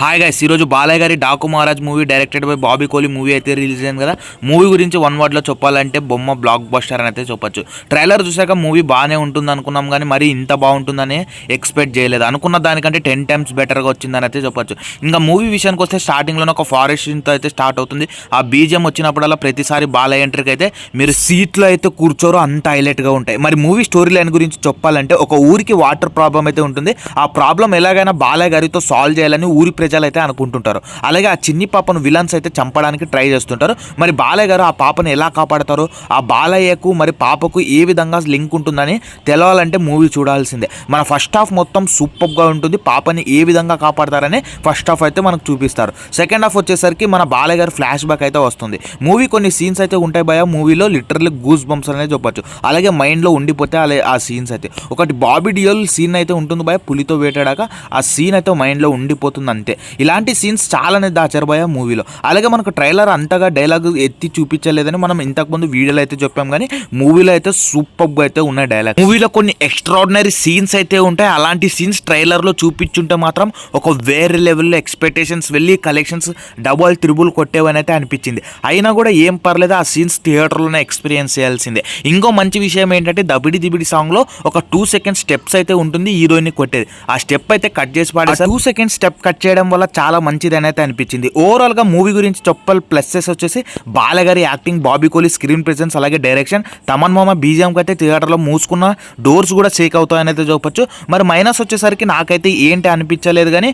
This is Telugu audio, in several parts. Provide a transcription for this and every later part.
హాయ్ గైస్, ఈరోజు బాలయ్య గారి Daaku Maharaj movie directed by Bobby Kohli movie అయితే రిలీజ్ అయింది కదా. మూవీ గురించి వన్ వర్డ్లో చెప్పాలంటే బొమ్మ బ్లాక్ బస్టర్ అని అయితే చెప్పొచ్చు. ట్రైలర్ చూసాక మూవీ బాగానే ఉంటుంది అనుకున్నాం కానీ మరి ఇంత బాగుంటుందని ఎక్స్పెక్ట్ చేయలేదు. అనుకున్న దానికంటే 10 times బెటర్గా వచ్చిందని అయితే చెప్పొచ్చు. ఇంకా మూవీ విషయానికి వస్తే స్టార్టింగ్లోనే ఒక ఫారెస్ట్ సీన్తో అయితే స్టార్ట్ అవుతుంది. ఆ బీజిఎం వచ్చినప్పుడల్లా ప్రతిసారి బాలయ్య ఎంట్రీకి అయితే మీరు సీట్లో అయితే కూర్చోరు, అంత హైలైట్గా ఉంటాయి. మరి మూవీ స్టోరీ లైన్ గురించి చెప్పాలంటే ఒక ఊరికి వాటర్ ప్రాబ్లం అయితే ఉంటుంది. ఆ ప్రాబ్లం ఎలాగైనా బాలయ్య గారితో సాల్వ్ చేయాలని ఊరి ప్రజలు అయితే అనుకుంటుంటారు. అలాగే ఆ చిన్ని పాపను విలన్స్ అయితే చంపడానికి ట్రై చేస్తుంటారు. మరి బాలయ్య గారు ఆ పాపను ఎలా కాపాడతారు, ఆ బాలయ్యకు మరి పాపకు ఏ విధంగా లింక్ ఉంటుందని తెలవాలంటే మూవీ చూడాల్సిందే. మన ఫస్ట్ హాఫ్ మొత్తం సూపర్గా ఉంటుంది. పాపని ఏ విధంగా కాపాడతారని ఫస్ట్ హాఫ్ అయితే మనకు చూపిస్తారు. సెకండ్ హాఫ్ వచ్చేసరికి మన బాలయ్య గారు ఫ్లాష్ బ్యాక్ అయితే వస్తుంది. మూవీ కొన్ని సీన్స్ అయితే ఉంటాయి భయ, మూవీలో లిటరల్లీ గూస్ బంప్స్ అనేది చెప్పొచ్చు. అలాగే మైండ్లో ఉండిపోతే ఆ సీన్స్ అయితే ఒకటి బాబీ డియోల్ సీన్ అయితే ఉంటుంది భయ, పులితో వేటాడాక ఆ సీన్ అయితే మైండ్లో ఉండిపోతుంది అంతే. ఇలాంటి సీన్స్ చాలానే దాచారు భయ మూవీలో. అలాగే మనకు ట్రైలర్ అంతగా డైలాగ్ ఎత్తి చూపించలేదని మనం ఇంతకుముందు వీడియోలో అయితే చెప్పాం, కానీ మూవీలో అయితే సూపర్గా అయితే ఉన్నాయి డైలాగ్. మూవీలో కొన్ని ఎక్స్ట్రాడినరీ సీన్స్ అయితే ఉంటాయి. అలాంటి సీన్స్ ట్రైలర్లో చూపించుంటే మాత్రం ఒక వేరే లెవెల్లో ఎక్స్పెక్టేషన్స్ వెళ్ళి కలెక్షన్స్ డబుల్ త్రిబుల్ కొట్టేవని అయితే అనిపించింది. అయినా కూడా ఏం పర్లేదు, ఆ సీన్స్ థియేటర్లోనే ఎక్స్పీరియన్స్ చేయాల్సిందే. ఇంకో మంచి విషయం ఏంటంటే దబిడి దిబిడి సాంగ్లో ఒక 2 seconds స్టెప్స్ అయితే ఉంటుంది హీరోయిన్ కొట్టేది. ఆ స్టెప్ అయితే కట్ చేసి పాడేసారు. 2 seconds స్టెప్ కట్ చేయడం వల్ల చాలా మంచిది అని అయితే అనిపించింది. ఓవరాల్గా మూవీ గురించి చెప్పాలి ప్లస్సెస్ వచ్చేసి బాలయ్య గారి acting, Bobby Kohli screen presence, అలాగే డైరెక్షన్, తమన్ మామ బీజిఎంకి అయితే థియేటర్లో మూసుకున్న డోర్స్ కూడా షేక్ అవుతాయని అయితే చెప్పొచ్చు. మరి మైనస్ వచ్చేసరికి నాకైతే ఏంటి అనిపించలేదు, కానీ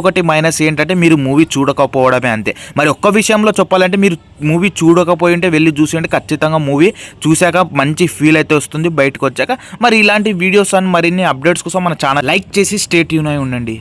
ఒకటి మైనస్ ఏంటంటే మీరు మూవీ చూడకపోవడమే అంతే. మరి ఒక్క విషయంలో చెప్పాలంటే మీరు మూవీ చూడకపోయి ఉంటే వెళ్ళి చూసి ఉంటే ఖచ్చితంగా మూవీ చూశాక మంచి ఫీల్ అయితే వస్తుంది బయటకు వచ్చాక. మరి ఇలాంటి వీడియోస్ అండ్ మరిన్ని అప్డేట్స్ కోసం మన ఛానల్ లైక్ చేసి స్టే ట్యూన్ అయి ఉండండి.